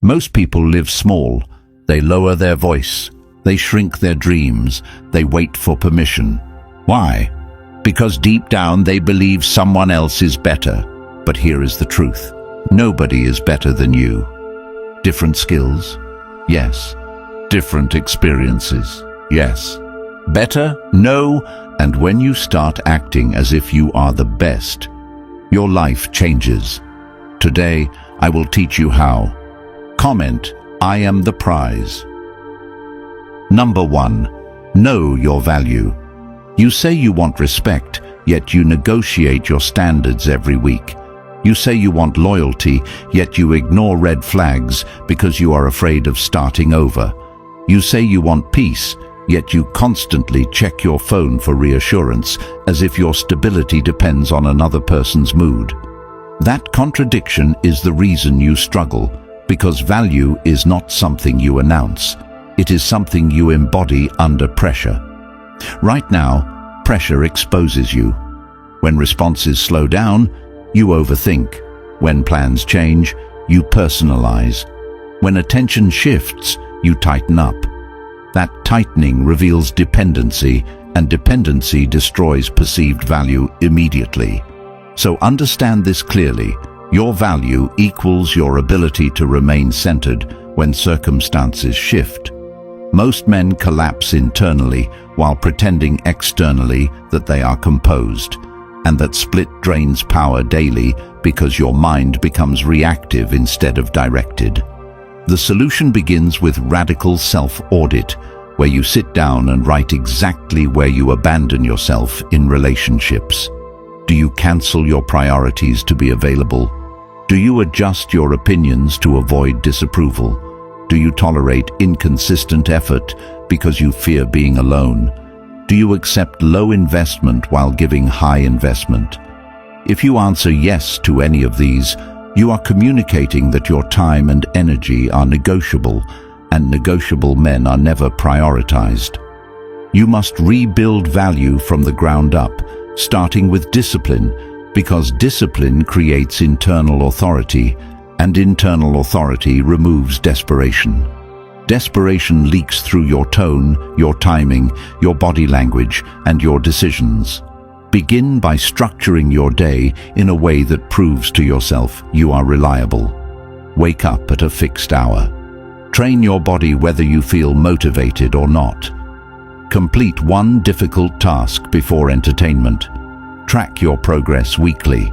Most people live small. They lower their voice. They shrink their dreams. They wait for permission. Why? Because deep down they believe someone else is better. But here is the truth. Nobody is better than you. Different skills? Yes. Different experiences? Yes. Better? No. And when you start acting as if you are the best, your life changes. Today, I will teach you how. Comment, I am the prize. Number 1. Know your value. You say you want respect, yet you negotiate your standards every week. You say you want loyalty, yet you ignore red flags because you are afraid of starting over. You say you want peace, yet you constantly check your phone for reassurance, as if your stability depends on another person's mood. That contradiction is the reason you struggle, because value is not something you announce. It is something you embody under pressure. Right now, pressure exposes you. When responses slow down, you overthink. When plans change, you personalize. When attention shifts, you tighten up. That tightening reveals dependency, and dependency destroys perceived value immediately. So understand this clearly. Your value equals your ability to remain centered when circumstances shift. Most men collapse internally while pretending externally that they are composed, and that split drains power daily because your mind becomes reactive instead of directed. The solution begins with radical self-audit, where you sit down and write exactly where you abandon yourself in relationships. Do you cancel your priorities to be available? Do you adjust your opinions to avoid disapproval? Do you tolerate inconsistent effort because you fear being alone? Do you accept low investment while giving high investment? If you answer yes to any of these, you are communicating that your time and energy are negotiable, and negotiable men are never prioritized. You must rebuild value from the ground up, starting with discipline, because discipline creates internal authority, and internal authority removes desperation. Desperation leaks through your tone, your timing, your body language, and your decisions. Begin by structuring your day in a way that proves to yourself you are reliable. Wake up at a fixed hour. Train your body whether you feel motivated or not. Complete one difficult task before entertainment. Track your progress weekly.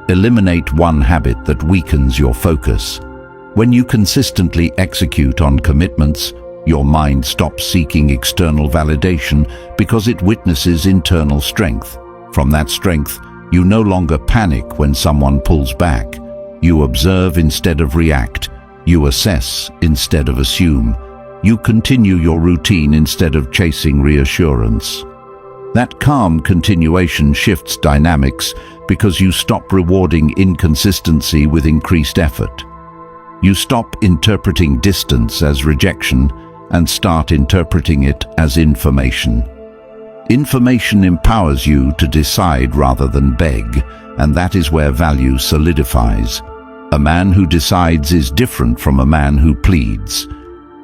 Eliminate one habit that weakens your focus. When you consistently execute on commitments, your mind stops seeking external validation because it witnesses internal strength. From that strength, you no longer panic when someone pulls back. You observe instead of react. You assess instead of assume. You continue your routine instead of chasing reassurance. That calm continuation shifts dynamics because you stop rewarding inconsistency with increased effort. You stop interpreting distance as rejection and start interpreting it as information. Information empowers you to decide rather than beg, and that is where value solidifies. A man who decides is different from a man who pleads.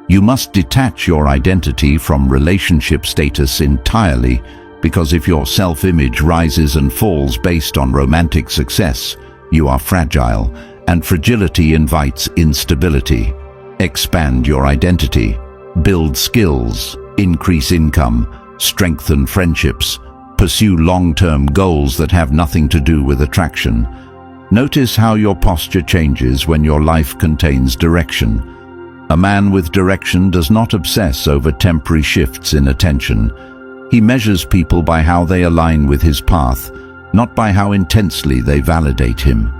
You must detach your identity from relationship status entirely, because if your self-image rises and falls based on romantic success, you are fragile, and fragility invites instability. Expand your identity. Build skills. Increase income. Strengthen friendships. Pursue long-term goals that have nothing to do with attraction. Notice how your posture changes when your life contains direction. A man with direction does not obsess over temporary shifts in attention. He measures people by how they align with his path, not by how intensely they validate him.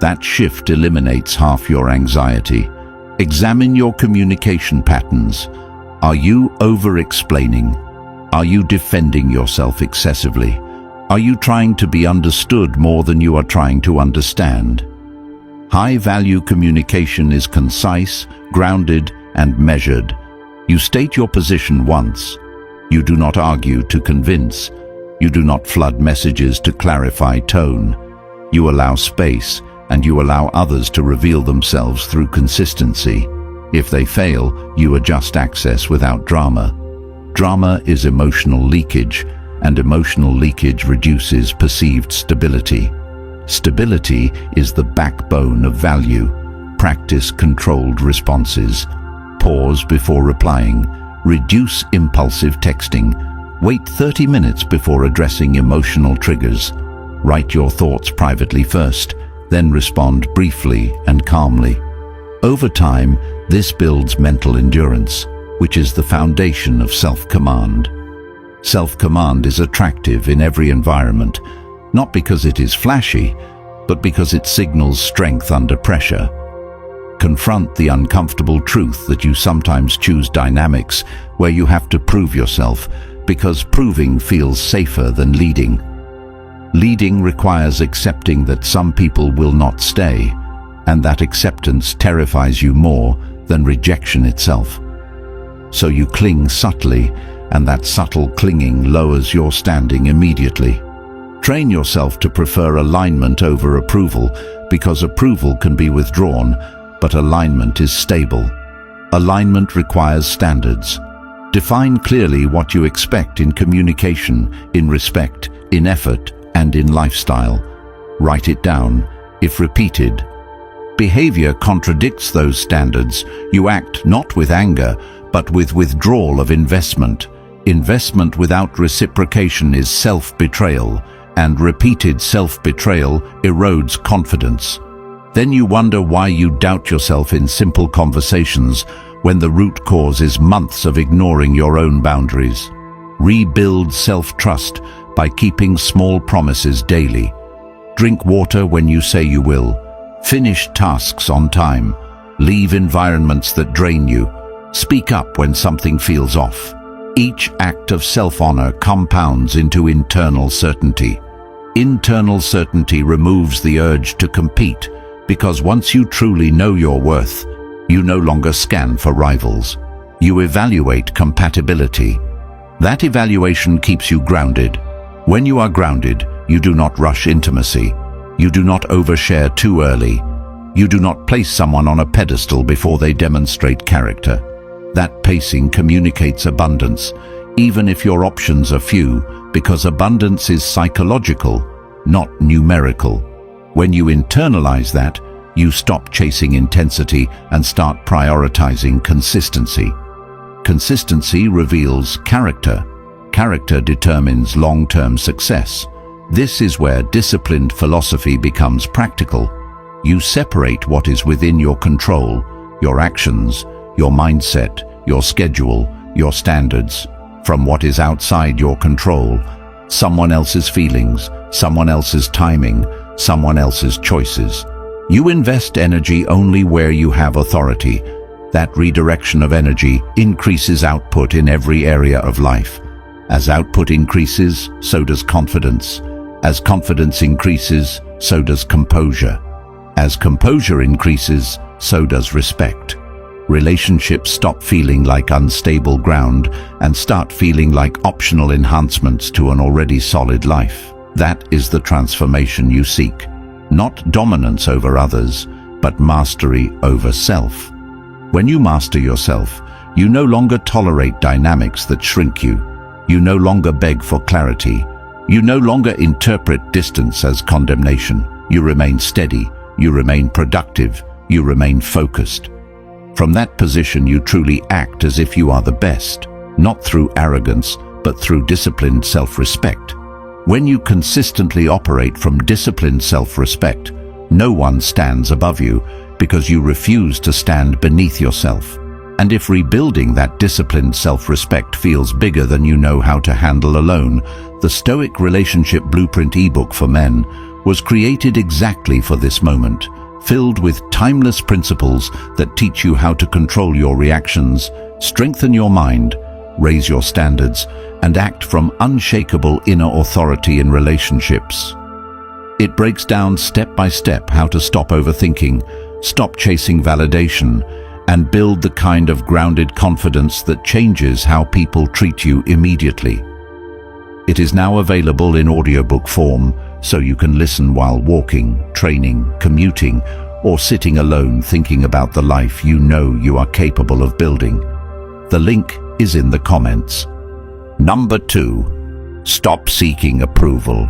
That shift eliminates half your anxiety. Examine your communication patterns. Are you over-explaining? Are you defending yourself excessively? Are you trying to be understood more than you are trying to understand? High-value communication is concise, grounded, and measured. You state your position once. You do not argue to convince. You do not flood messages to clarify tone. You allow space, and you allow others to reveal themselves through consistency. If they fail, you adjust access without drama. Drama is emotional leakage, and emotional leakage reduces perceived stability. Stability is the backbone of value. Practice controlled responses. Pause before replying. Reduce impulsive texting. Wait 30 minutes before addressing emotional triggers. Write your thoughts privately first, then respond briefly and calmly. Over time, this builds mental endurance, which is the foundation of self-command. Self-command is attractive in every environment, not because it is flashy, but because it signals strength under pressure. Confront the uncomfortable truth that you sometimes choose dynamics where you have to prove yourself, because proving feels safer than leading. Leading requires accepting that some people will not stay, and that acceptance terrifies you more than rejection itself. So you cling subtly, and that subtle clinging lowers your standing immediately. Train yourself to prefer alignment over approval, because approval can be withdrawn, but alignment is stable. Alignment requires standards. Define clearly what you expect in communication, in respect, in effort, and in lifestyle. Write it down, if repeated. Behavior contradicts those standards. You act not with anger, but with withdrawal of investment. Investment without reciprocation is self-betrayal, and repeated self-betrayal erodes confidence. Then you wonder why you doubt yourself in simple conversations when the root cause is months of ignoring your own boundaries. Rebuild self-trust by keeping small promises daily. Drink water when you say you will. Finish tasks on time. Leave environments that drain you. Speak up when something feels off. Each act of self-honor compounds into internal certainty. Internal certainty removes the urge to compete, because once you truly know your worth, you no longer scan for rivals. You evaluate compatibility. That evaluation keeps you grounded. When you are grounded, you do not rush intimacy. You do not overshare too early. You do not place someone on a pedestal before they demonstrate character. That pacing communicates abundance, even if your options are few, because abundance is psychological, not numerical. When you internalize that, you stop chasing intensity and start prioritizing consistency. Consistency reveals character. Character determines long-term success. This is where disciplined philosophy becomes practical. You separate what is within your control, your actions, your mindset, your schedule, your standards, from what is outside your control, someone else's feelings, someone else's timing, someone else's choices. You invest energy only where you have authority. That redirection of energy increases output in every area of life. As output increases, so does confidence. As confidence increases, so does composure. As composure increases, so does respect. Relationships stop feeling like unstable ground and start feeling like optional enhancements to an already solid life. That is the transformation you seek. Not dominance over others, but mastery over self. When you master yourself, you no longer tolerate dynamics that shrink you. You no longer beg for clarity. You no longer interpret distance as condemnation. You remain steady. You remain productive. You remain focused. From that position, you truly act as if you are the best, not through arrogance, but through disciplined self-respect. When you consistently operate from disciplined self-respect, no one stands above you because you refuse to stand beneath yourself. And if rebuilding that disciplined self-respect feels bigger than you know how to handle alone, the Stoic Relationship Blueprint ebook for men was created exactly for this moment, filled with timeless principles that teach you how to control your reactions, strengthen your mind, raise your standards, and act from unshakable inner authority in relationships. It breaks down step by step how to stop overthinking, stop chasing validation, and build the kind of grounded confidence that changes how people treat you immediately. It is now available in audiobook form, so you can listen while walking, training, commuting, or sitting alone thinking about the life you know you are capable of building. The link is in the comments. Number 2. Stop seeking approval.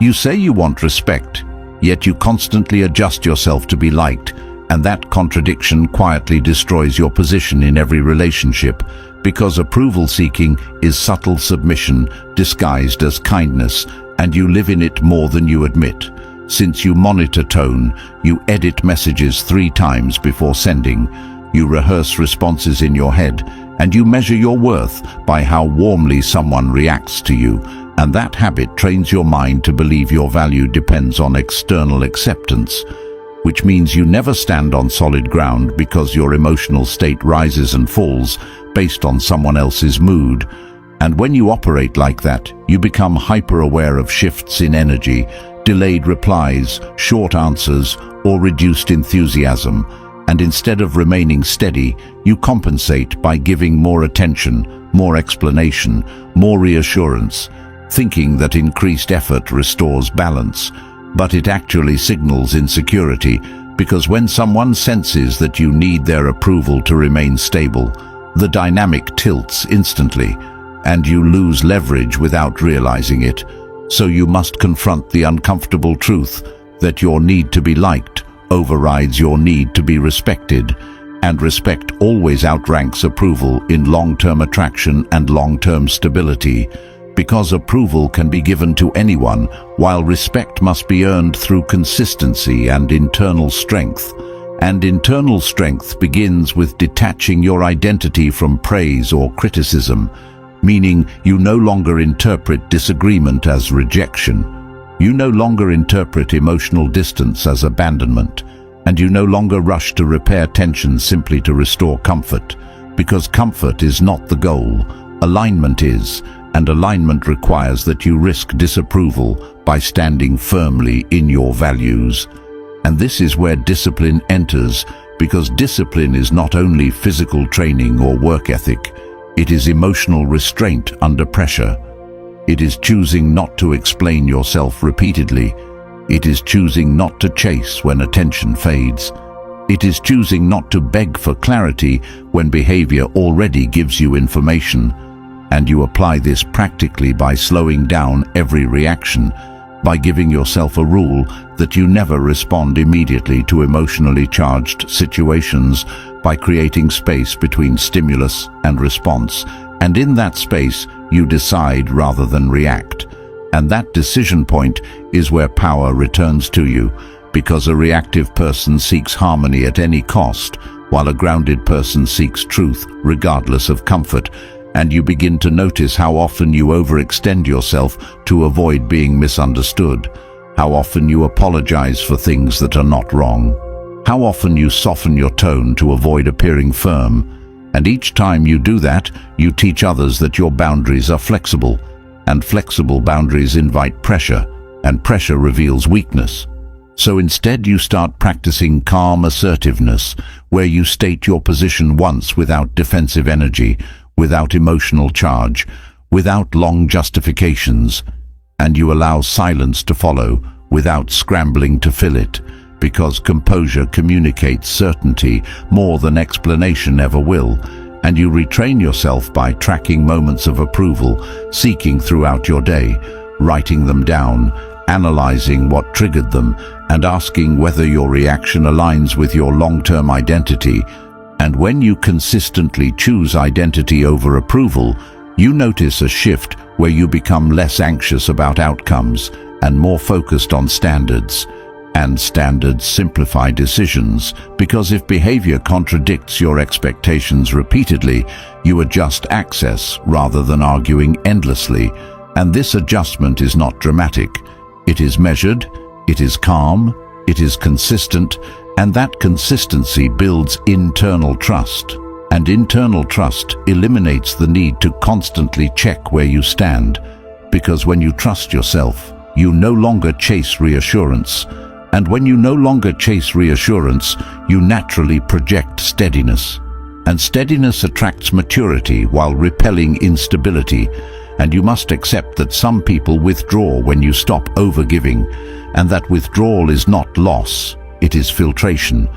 You say you want respect, yet you constantly adjust yourself to be liked, and that contradiction quietly destroys your position in every relationship, because approval seeking is subtle submission disguised as kindness, and you live in it more than you admit. Since you monitor tone, you edit messages 3 times before sending, you rehearse responses in your head, and you measure your worth by how warmly someone reacts to you, and that habit trains your mind to believe your value depends on external acceptance, which means you never stand on solid ground because your emotional state rises and falls based on someone else's mood. And when you operate like that, you become hyper-aware of shifts in energy, delayed replies, short answers, or reduced enthusiasm. And instead of remaining steady, you compensate by giving more attention, more explanation, more reassurance, thinking that increased effort restores balance. But it actually signals insecurity, because when someone senses that you need their approval to remain stable, the dynamic tilts instantly, and you lose leverage without realizing it. So you must confront the uncomfortable truth that your need to be liked overrides your need to be respected, and respect always outranks approval in long-term attraction and long-term stability, because approval can be given to anyone, while respect must be earned through consistency and internal strength. And internal strength begins with detaching your identity from praise or criticism, meaning you no longer interpret disagreement as rejection. You no longer interpret emotional distance as abandonment, and you no longer rush to repair tension simply to restore comfort, because comfort is not the goal, alignment is, and alignment requires that you risk disapproval by standing firmly in your values. And this is where discipline enters, because discipline is not only physical training or work ethic, it is emotional restraint under pressure. It is choosing not to explain yourself repeatedly. It is choosing not to chase when attention fades. It is choosing not to beg for clarity when behavior already gives you information. And you apply this practically by slowing down every reaction, by giving yourself a rule that you never respond immediately to emotionally charged situations, by creating space between stimulus and response. And in that space, you decide rather than react. And that decision point is where power returns to you, because a reactive person seeks harmony at any cost, while a grounded person seeks truth regardless of comfort. And you begin to notice how often you overextend yourself to avoid being misunderstood, how often you apologize for things that are not wrong, how often you soften your tone to avoid appearing firm. And each time you do that, you teach others that your boundaries are flexible, and flexible boundaries invite pressure, and pressure reveals weakness. So instead you start practicing calm assertiveness, where you state your position once without defensive energy, without emotional charge, without long justifications, and you allow silence to follow without scrambling to fill it, because composure communicates certainty more than explanation ever will, and you retrain yourself by tracking moments of approval, seeking throughout your day, writing them down, analyzing what triggered them, and asking whether your reaction aligns with your long-term identity. And when you consistently choose identity over approval, you notice a shift where you become less anxious about outcomes and more focused on standards. And standards simplify decisions, because if behavior contradicts your expectations repeatedly, you adjust access rather than arguing endlessly. And this adjustment is not dramatic. It is measured, it is calm, it is consistent, and that consistency builds internal trust. And internal trust eliminates the need to constantly check where you stand, because when you trust yourself, you no longer chase reassurance. And when you no longer chase reassurance, you naturally project steadiness. And steadiness attracts maturity while repelling instability. And you must accept that some people withdraw when you stop overgiving, and that withdrawal is not loss, it is filtration.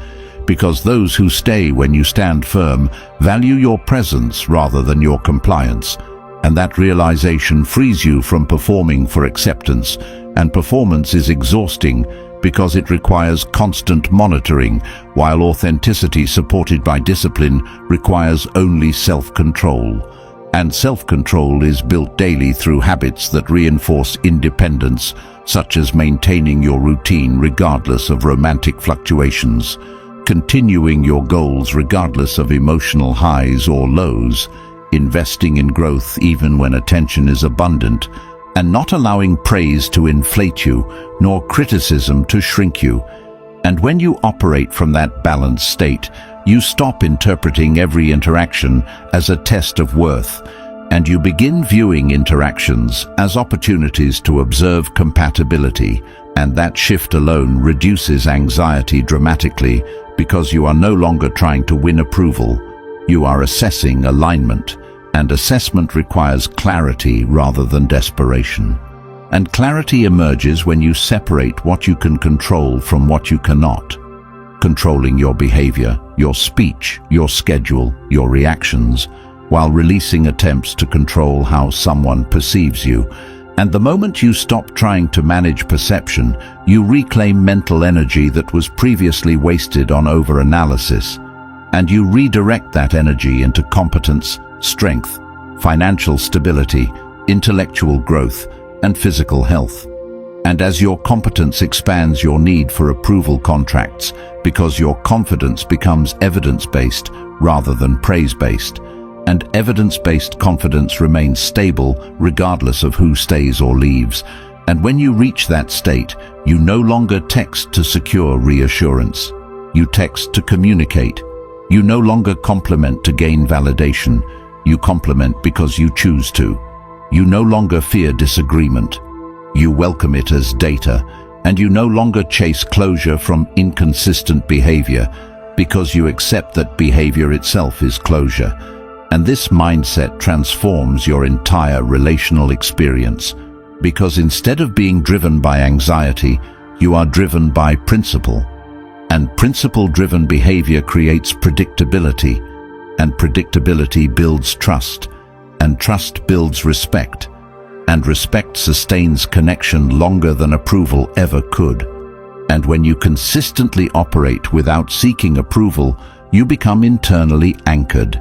Because those who stay when you stand firm value your presence rather than your compliance. And that realization frees you from performing for acceptance, and performance is exhausting because it requires constant monitoring, while authenticity supported by discipline requires only self-control. And self-control is built daily through habits that reinforce independence, such as maintaining your routine regardless of romantic fluctuations, continuing your goals regardless of emotional highs or lows, investing in growth even when attention is abundant, and not allowing praise to inflate you, nor criticism to shrink you. And when you operate from that balanced state, you stop interpreting every interaction as a test of worth, and you begin viewing interactions as opportunities to observe compatibility, and that shift alone reduces anxiety dramatically because you are no longer trying to win approval. You are assessing alignment, and assessment requires clarity rather than desperation. And clarity emerges when you separate what you can control from what you cannot. Controlling your behavior, your speech, your schedule, your reactions, while releasing attempts to control how someone perceives you. And the moment you stop trying to manage perception, you reclaim mental energy that was previously wasted on over-analysis. And you redirect that energy into competence, strength, financial stability, intellectual growth, and physical health. And as your competence expands, your need for approval contracts, because your confidence becomes evidence-based rather than praise-based. And evidence-based confidence remains stable regardless of who stays or leaves. And when you reach that state, you no longer text to secure reassurance. You text to communicate. You no longer compliment to gain validation. You compliment because you choose to. You no longer fear disagreement. You welcome it as data, and you no longer chase closure from inconsistent behavior because you accept that behavior itself is closure. And this mindset transforms your entire relational experience, because instead of being driven by anxiety, you are driven by principle. And principle-driven behavior creates predictability, and predictability builds trust, and trust builds respect, and respect sustains connection longer than approval ever could. And when you consistently operate without seeking approval, you become internally anchored.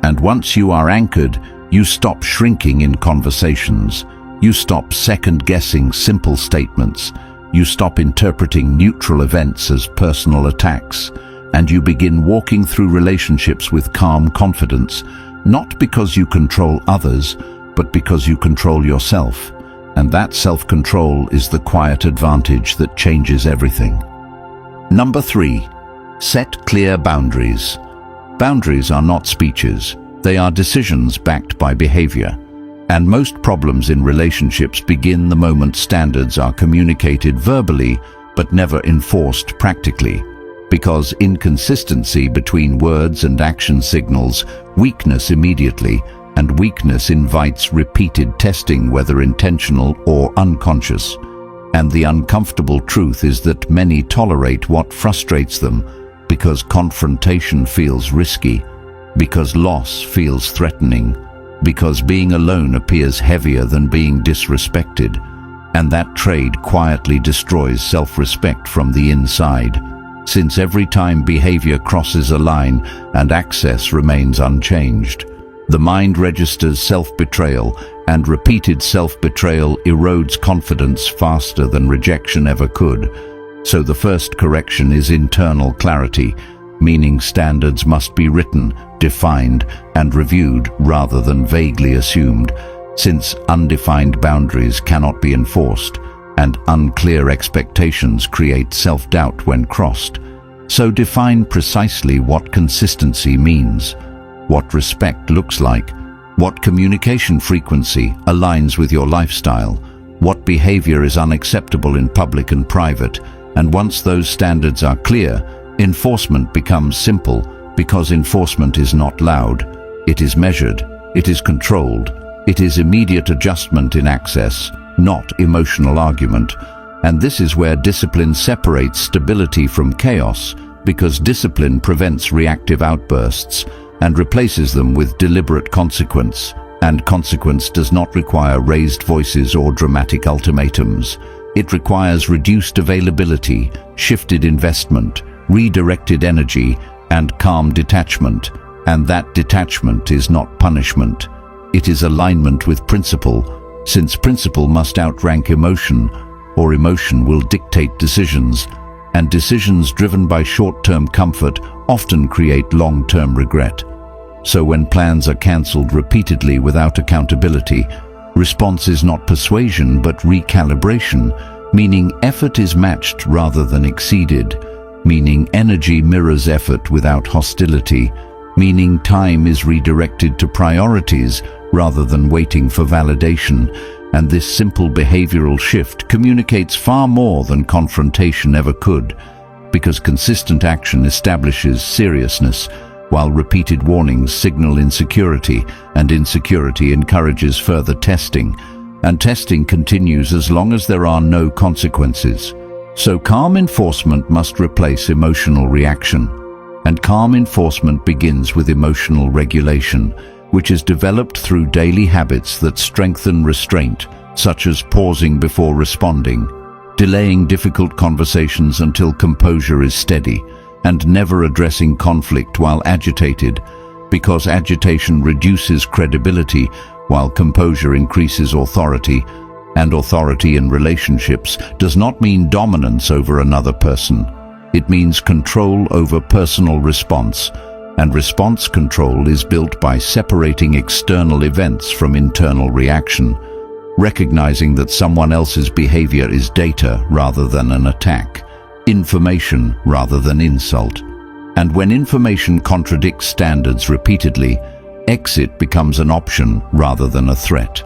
And once you are anchored, you stop shrinking in conversations. You stop second-guessing simple statements. You stop interpreting neutral events as personal attacks. And you begin walking through relationships with calm confidence, not because you control others, but because you control yourself. And that self-control is the quiet advantage that changes everything. Number 3, set clear boundaries. Boundaries are not speeches, they are decisions backed by behavior. And most problems in relationships begin the moment standards are communicated verbally but never enforced practically. Because inconsistency between words and action signals weakness immediately, and weakness invites repeated testing, whether intentional or unconscious. And the uncomfortable truth is that many tolerate what frustrates them because confrontation feels risky, because loss feels threatening, because being alone appears heavier than being disrespected. And that trade quietly destroys self-respect from the inside, since every time behavior crosses a line and access remains unchanged, the mind registers self-betrayal, and repeated self-betrayal erodes confidence faster than rejection ever could. So the first correction is internal clarity, meaning standards must be written, defined, and reviewed rather than vaguely assumed, since undefined boundaries cannot be enforced, and unclear expectations create self-doubt when crossed. So define precisely what consistency means, what respect looks like, what communication frequency aligns with your lifestyle, what behavior is unacceptable in public and private. And once those standards are clear, enforcement becomes simple, because enforcement is not loud, it is measured, it is controlled, It is immediate adjustment in access, not emotional argument. And this is where discipline separates stability from chaos, because discipline prevents reactive outbursts and replaces them with deliberate consequence. And consequence does not require raised voices or dramatic ultimatums. It requires reduced availability, shifted investment, redirected energy, and calm detachment. And that detachment is not punishment. It is alignment with principle, since principle must outrank emotion, or emotion will dictate decisions, and decisions driven by short-term comfort often create long-term regret. So when plans are cancelled repeatedly without accountability, response is not persuasion but recalibration, meaning effort is matched rather than exceeded, meaning energy mirrors effort without hostility, meaning time is redirected to priorities rather than waiting for validation. And this simple behavioral shift communicates far more than confrontation ever could, because consistent action establishes seriousness, while repeated warnings signal insecurity, and insecurity encourages further testing, and testing continues as long as there are no consequences. So calm enforcement must replace emotional reaction, and calm enforcement begins with emotional regulation, which is developed through daily habits that strengthen restraint, such as pausing before responding, delaying difficult conversations until composure is steady, and never addressing conflict while agitated, because agitation reduces credibility while composure increases authority, and authority in relationships does not mean dominance over another person. It means control over personal response, and response control is built by separating external events from internal reaction, recognizing that someone else's behavior is data rather than an attack, information rather than insult. And when information contradicts standards repeatedly, exit becomes an option rather than a threat.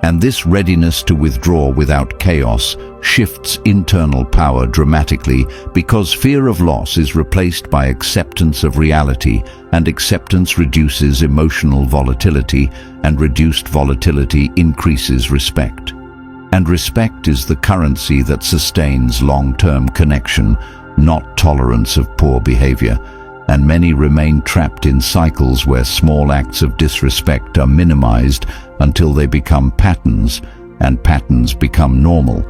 And this readiness to withdraw without chaos shifts internal power dramatically, because fear of loss is replaced by acceptance of reality, and acceptance reduces emotional volatility, and reduced volatility increases respect. And respect is the currency that sustains long-term connection, not tolerance of poor behavior. And many remain trapped in cycles where small acts of disrespect are minimized until they become patterns, and patterns become normal,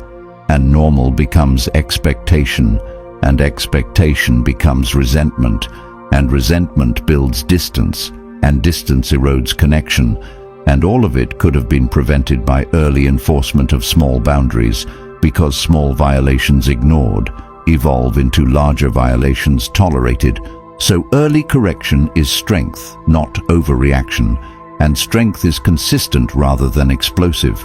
and normal becomes expectation, and expectation becomes resentment, and resentment builds distance, and distance erodes connection. And all of it could have been prevented by early enforcement of small boundaries, because small violations ignored evolve into larger violations tolerated. So early correction is strength, not overreaction, and strength is consistent rather than explosive,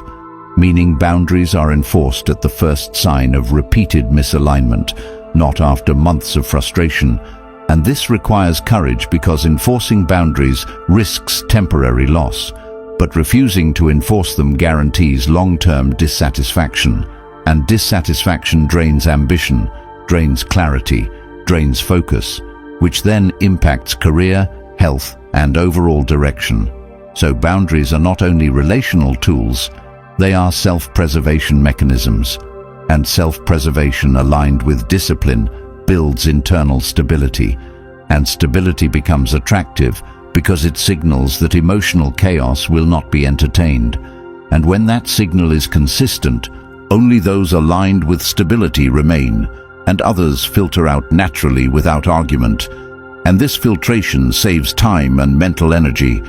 meaning boundaries are enforced at the first sign of repeated misalignment, not after months of frustration. And this requires courage, because enforcing boundaries risks temporary loss, but refusing to enforce them guarantees long-term dissatisfaction. And dissatisfaction drains ambition, drains clarity, drains focus, which then impacts career, health, and overall direction. So boundaries are not only relational tools, they are self-preservation mechanisms. And self-preservation aligned with discipline builds internal stability. And stability becomes attractive because it signals that emotional chaos will not be entertained. And when that signal is consistent, only those aligned with stability remain, and others filter out naturally without argument. And this filtration saves time and mental energy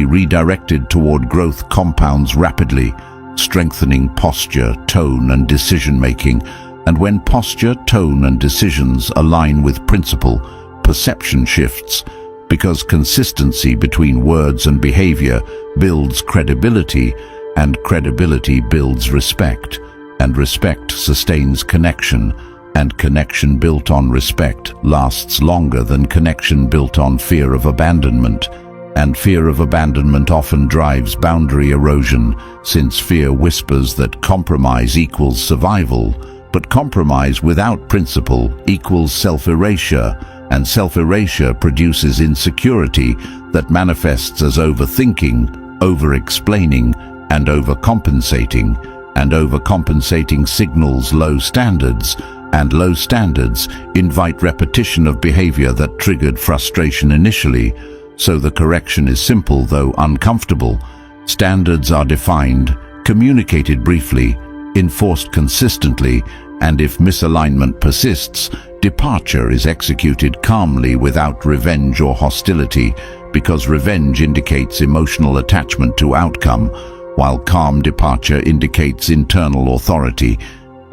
redirected toward growth compounds rapidly, strengthening posture, tone, and decision-making. And when posture, tone, and decisions align with principle, perception shifts, because consistency between words and behavior builds credibility, and credibility builds respect. And respect sustains connection, and connection built on respect lasts longer than connection built on fear of abandonment. And fear of abandonment often drives boundary erosion, since fear whispers that compromise equals survival, but compromise without principle equals self-erasure, and self-erasure produces insecurity that manifests as overthinking, over-explaining and overcompensating, and overcompensating signals low standards, and low standards invite repetition of behavior that triggered frustration initially. So the correction is simple though uncomfortable. Standards are defined, communicated briefly, enforced consistently, and if misalignment persists, departure is executed calmly without revenge or hostility, because revenge indicates emotional attachment to outcome, while calm departure indicates internal authority,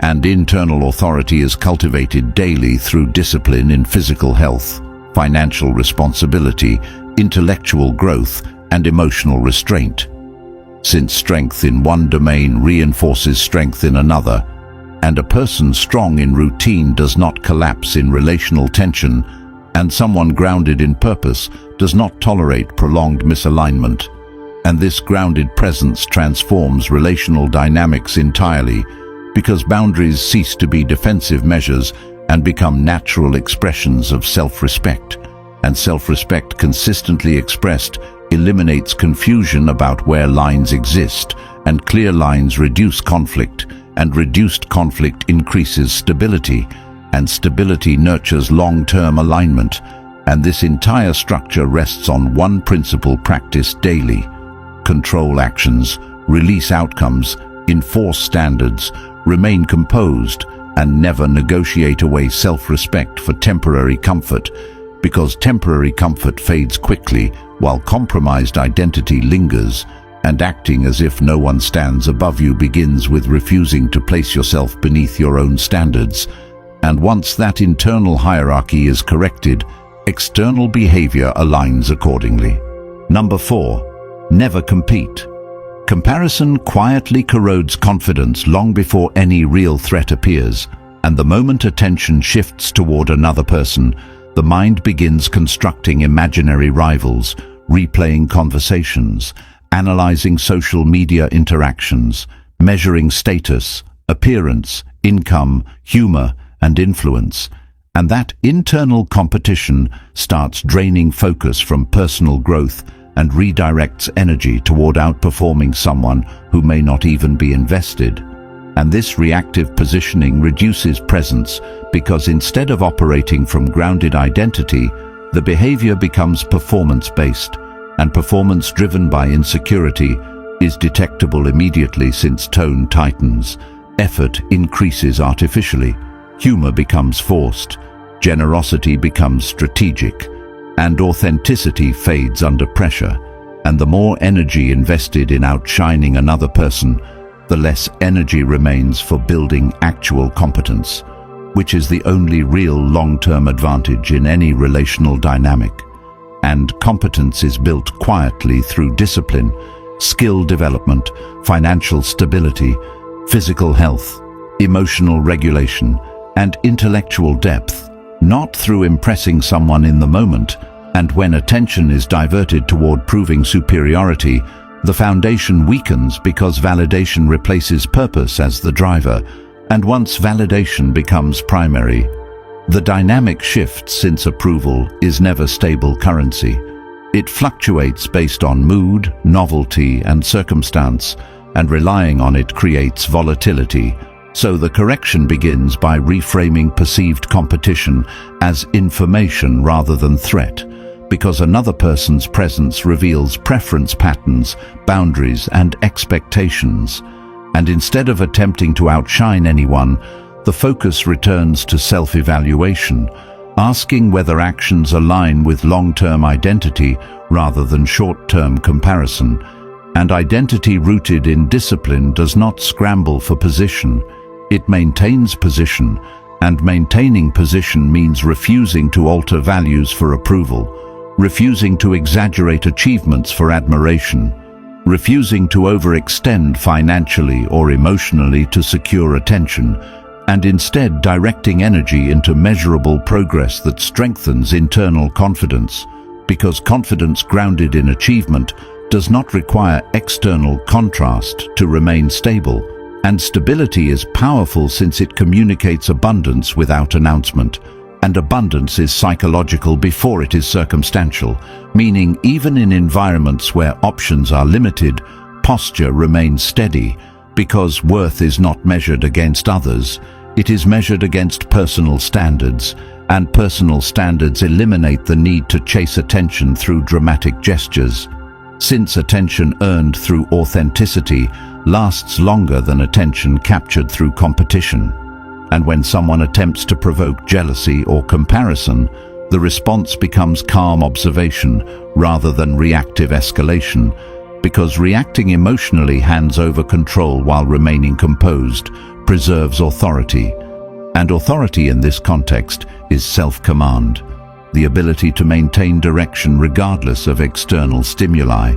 and internal authority is cultivated daily through discipline in physical health, financial responsibility, intellectual growth, and emotional restraint. Since strength in one domain reinforces strength in another, and a person strong in routine does not collapse in relational tension, and someone grounded in purpose does not tolerate prolonged misalignment. And this grounded presence transforms relational dynamics entirely, because boundaries cease to be defensive measures and become natural expressions of self-respect. And self-respect consistently expressed eliminates confusion about where lines exist, and clear lines reduce conflict, and reduced conflict increases stability, and stability nurtures long-term alignment, and this entire structure rests on one principle practiced daily: control actions, release outcomes, enforce standards, remain composed, and never negotiate away self-respect for temporary comfort, because temporary comfort fades quickly while compromised identity lingers, and acting as if no one stands above you begins with refusing to place yourself beneath your own standards. And once that internal hierarchy is corrected, external behavior aligns accordingly. Number 4. Never compete. Comparison quietly corrodes confidence long before any real threat appears, and the moment attention shifts toward another person, the mind begins constructing imaginary rivals, replaying conversations, analyzing social media interactions, measuring status, appearance, income, humor, and influence. And that internal competition starts draining focus from personal growth and redirects energy toward outperforming someone who may not even be invested. And this reactive positioning reduces presence, because instead of operating from grounded identity, the behavior becomes performance-based, and performance driven by insecurity is detectable immediately since tone tightens, effort increases artificially, humor becomes forced, generosity becomes strategic, and authenticity fades under pressure. And the more energy invested in outshining another person, the less energy remains for building actual competence, which is the only real long-term advantage in any relational dynamic. And competence is built quietly through discipline, skill development, financial stability, physical health, emotional regulation, and intellectual depth, not through impressing someone in the moment. And when attention is diverted toward proving superiority, the foundation weakens because validation replaces purpose as the driver, and once validation becomes primary, the dynamic shifts since approval is never stable currency. It fluctuates based on mood, novelty, and circumstance, and relying on it creates volatility. So the correction begins by reframing perceived competition as information rather than threat, because another person's presence reveals preference patterns, boundaries, and expectations. And instead of attempting to outshine anyone, the focus returns to self-evaluation, asking whether actions align with long-term identity rather than short-term comparison. And identity rooted in discipline does not scramble for position. It maintains position, and maintaining position means refusing to alter values for approval, refusing to exaggerate achievements for admiration, refusing to overextend financially or emotionally to secure attention, and instead directing energy into measurable progress that strengthens internal confidence, because confidence grounded in achievement does not require external contrast to remain stable, and stability is powerful since it communicates abundance without announcement, And abundance is psychological before it is circumstantial, meaning even in environments where options are limited, posture remains steady, because worth is not measured against others, it is measured against personal standards, and personal standards eliminate the need to chase attention through dramatic gestures, since attention earned through authenticity lasts longer than attention captured through competition. And when someone attempts to provoke jealousy or comparison, the response becomes calm observation rather than reactive escalation, because reacting emotionally hands over control while remaining composed preserves authority. And authority in this context is self-command, the ability to maintain direction regardless of external stimuli,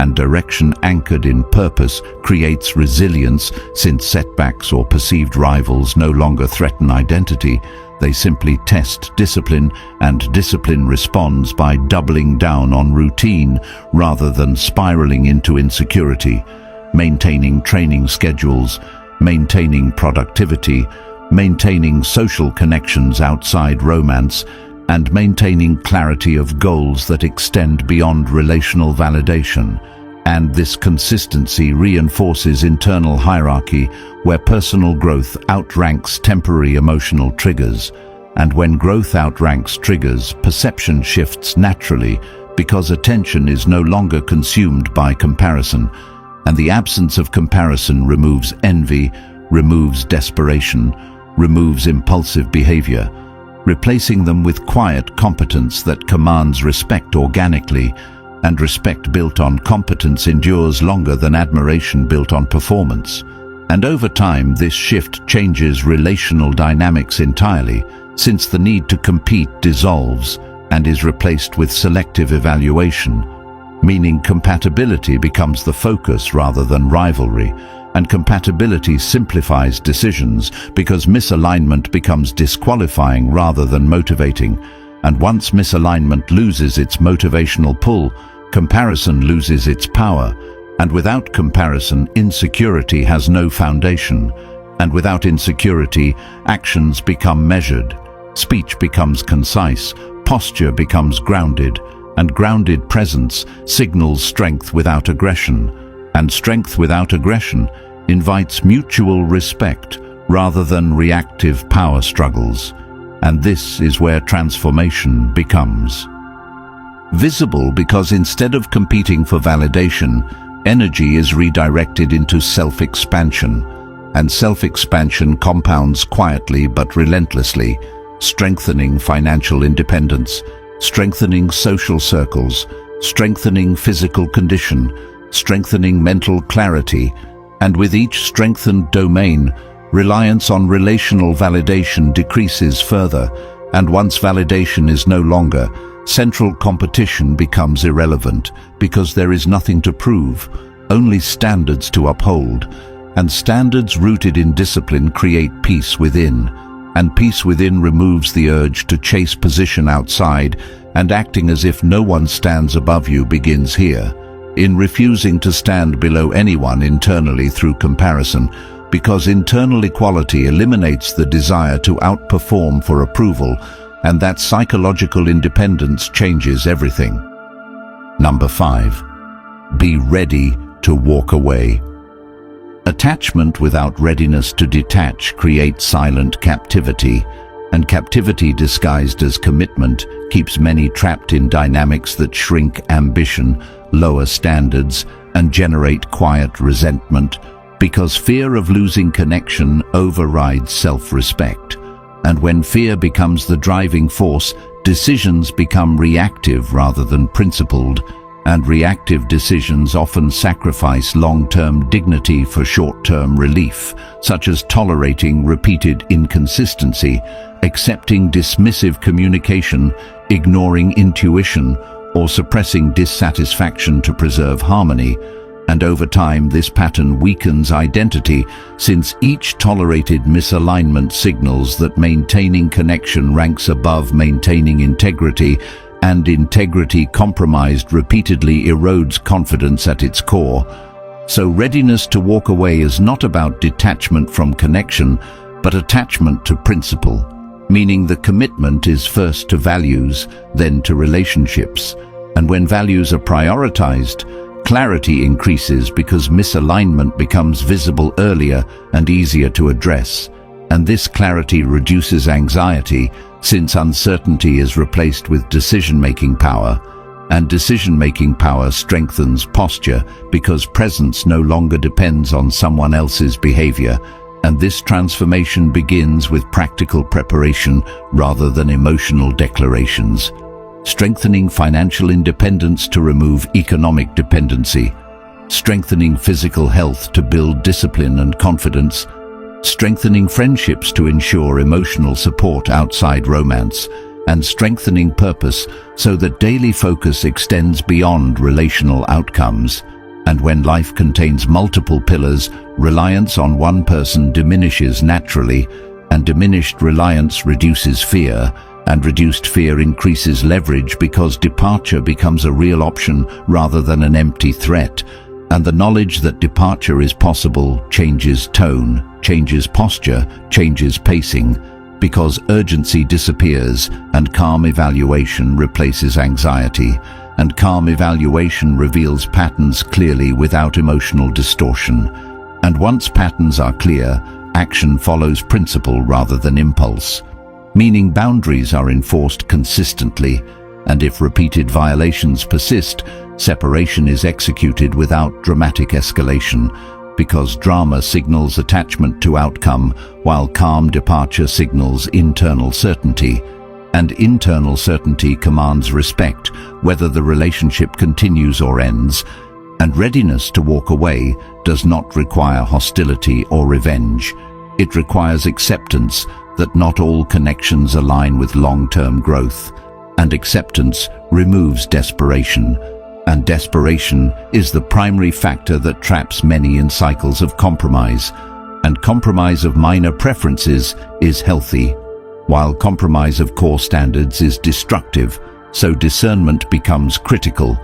and direction anchored in purpose creates resilience, since setbacks or perceived rivals no longer threaten identity. They simply test discipline, and discipline responds by doubling down on routine rather than spiraling into insecurity, maintaining training schedules, maintaining productivity, maintaining social connections outside romance, and maintaining clarity of goals that extend beyond relational validation. And this consistency reinforces internal hierarchy, where personal growth outranks temporary emotional triggers. And when growth outranks triggers, perception shifts naturally, because attention is no longer consumed by comparison. And the absence of comparison removes envy, removes desperation, removes impulsive behavior, replacing them with quiet competence that commands respect organically. And respect built on competence endures longer than admiration built on performance. And over time, this shift changes relational dynamics entirely, since the need to compete dissolves and is replaced with selective evaluation, meaning compatibility becomes the focus rather than rivalry. And compatibility simplifies decisions, because misalignment becomes disqualifying rather than motivating. And once misalignment loses its motivational pull, comparison loses its power. And without comparison, insecurity has no foundation. And without insecurity, actions become measured, speech becomes concise, posture becomes grounded, and grounded presence signals strength without aggression. And strength without aggression invites mutual respect rather than reactive power struggles. And this is where transformation becomes visible, because instead of competing for validation, energy is redirected into self-expansion. And self-expansion compounds quietly but relentlessly, strengthening financial independence, strengthening social circles, strengthening physical condition, strengthening mental clarity. And with each strengthened domain, reliance on relational validation decreases further, and once validation is no longer, central competition becomes irrelevant, because there is nothing to prove, only standards to uphold. And standards rooted in discipline create peace within, and peace within removes the urge to chase position outside, and acting as if no one stands above you begins here, in refusing to stand below anyone internally through comparison, because internal equality eliminates the desire to outperform for approval, and that psychological independence changes everything. Number 5. Be ready to walk away. Attachment without readiness to detach creates silent captivity, and captivity disguised as commitment keeps many trapped in dynamics that shrink ambition, lower standards, and generate quiet resentment, because fear of losing connection overrides self-respect. And when fear becomes the driving force, decisions become reactive rather than principled, and reactive decisions often sacrifice long-term dignity for short-term relief, such as tolerating repeated inconsistency, accepting dismissive communication, ignoring intuition, or suppressing dissatisfaction to preserve harmony. And over time, this pattern weakens identity, since each tolerated misalignment signals that maintaining connection ranks above maintaining integrity, and integrity compromised repeatedly erodes confidence at its core. So readiness to walk away is not about detachment from connection, but attachment to principle, meaning the commitment is first to values, then to relationships. And when values are prioritized, clarity increases because misalignment becomes visible earlier and easier to address. And this clarity reduces anxiety, since uncertainty is replaced with decision-making power. And decision-making power strengthens posture because presence no longer depends on someone else's behavior. And this transformation begins with practical preparation rather than emotional declarations. Strengthening financial independence to remove economic dependency. Strengthening physical health to build discipline and confidence. Strengthening friendships to ensure emotional support outside romance. And strengthening purpose so that daily focus extends beyond relational outcomes. And when life contains multiple pillars, reliance on one person diminishes naturally, and diminished reliance reduces fear, and reduced fear increases leverage because departure becomes a real option rather than an empty threat. And the knowledge that departure is possible changes tone, changes posture, changes pacing, because urgency disappears and calm evaluation replaces anxiety. And calm evaluation reveals patterns clearly without emotional distortion. And once patterns are clear, action follows principle rather than impulse. Meaning boundaries are enforced consistently, and if repeated violations persist, separation is executed without dramatic escalation, because drama signals attachment to outcome, while calm departure signals internal certainty. And internal certainty commands respect, whether the relationship continues or ends. And readiness to walk away does not require hostility or revenge. It requires acceptance that not all connections align with long-term growth. And acceptance removes desperation. And desperation is the primary factor that traps many in cycles of compromise. And compromise of minor preferences is healthy, while compromise of core standards is destructive, so discernment becomes critical,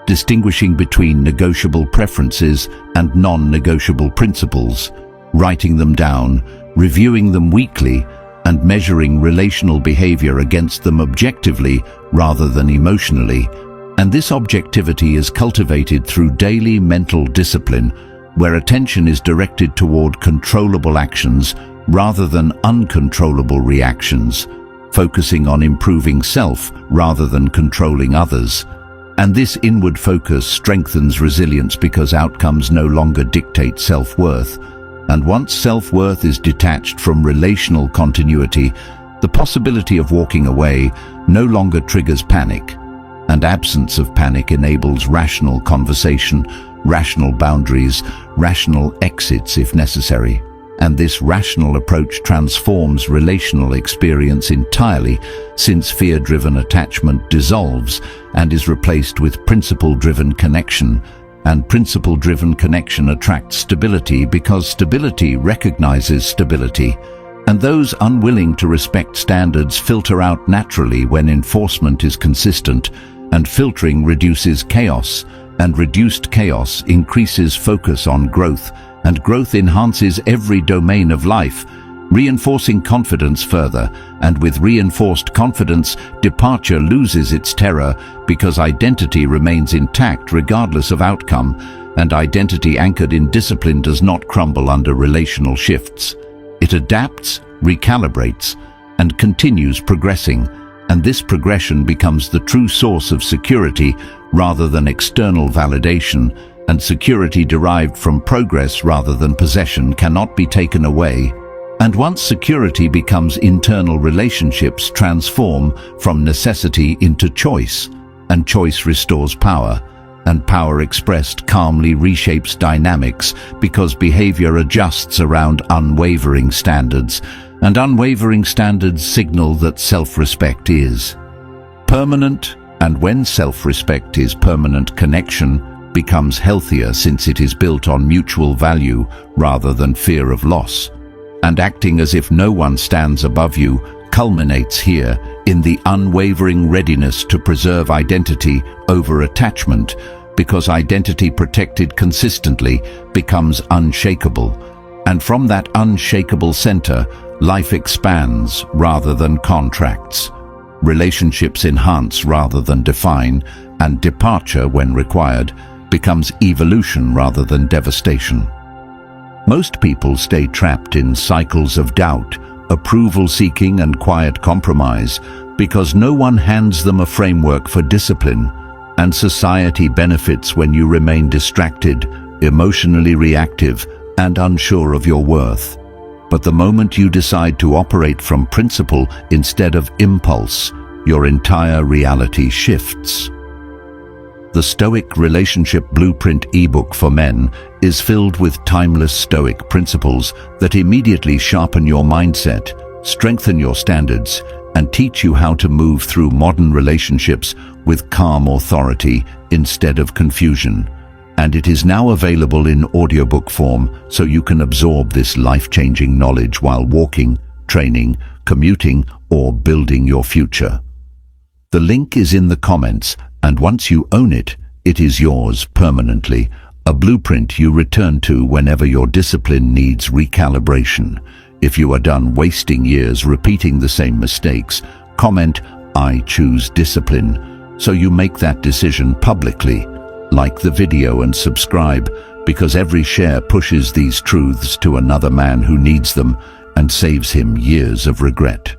distinguishing between negotiable preferences and non-negotiable principles, writing them down, reviewing them weekly, and measuring relational behavior against them objectively rather than emotionally. And this objectivity is cultivated through daily mental discipline, where attention is directed toward controllable actions rather than uncontrollable reactions, focusing on improving self rather than controlling others. And this inward focus strengthens resilience because outcomes no longer dictate self-worth. And once self-worth is detached from relational continuity, the possibility of walking away no longer triggers panic. And absence of panic enables rational conversation, rational boundaries, rational exits if necessary. And this rational approach transforms relational experience entirely, since fear-driven attachment dissolves and is replaced with principle-driven connection. And principle-driven connection attracts stability because stability recognizes stability. And those unwilling to respect standards filter out naturally when enforcement is consistent, and filtering reduces chaos, and reduced chaos increases focus on growth, and growth enhances every domain of life, reinforcing confidence further. And with reinforced confidence, departure loses its terror because identity remains intact regardless of outcome, and identity anchored in discipline does not crumble under relational shifts. It adapts, recalibrates, and continues progressing, and this progression becomes the true source of security rather than external validation. And security derived from progress rather than possession cannot be taken away. And once security becomes internal, relationships transform from necessity into choice, and choice restores power, and power expressed calmly reshapes dynamics because behavior adjusts around unwavering standards, and unwavering standards signal that self-respect is permanent. And when self-respect is permanent, connection becomes healthier since it is built on mutual value rather than fear of loss. And acting as if no one stands above you culminates here in the unwavering readiness to preserve identity over attachment, because identity protected consistently becomes unshakable. And from that unshakable center, Life expands rather than contracts. Relationships enhance rather than define, and departure, when required, becomes evolution rather than devastation. Most people stay trapped in cycles of doubt, approval-seeking and quiet compromise because no one hands them a framework for discipline, and society benefits when you remain distracted, emotionally reactive, and unsure of your worth. But the moment you decide to operate from principle instead of impulse, your entire reality shifts. The Stoic Relationship Blueprint ebook for men is filled with timeless Stoic principles that immediately sharpen your mindset, strengthen your standards, and teach you how to move through modern relationships with calm authority instead of confusion. And it is now available in audiobook form, so you can absorb this life-changing knowledge while walking, training, commuting, or building your future. The link is in the comments, and once you own it, it is yours permanently, a blueprint you return to whenever your discipline needs recalibration. If you are done wasting years repeating the same mistakes, comment, "I choose discipline," so you make that decision publicly. Like the video and subscribe, because every share pushes these truths to another man who needs them and saves him years of regret.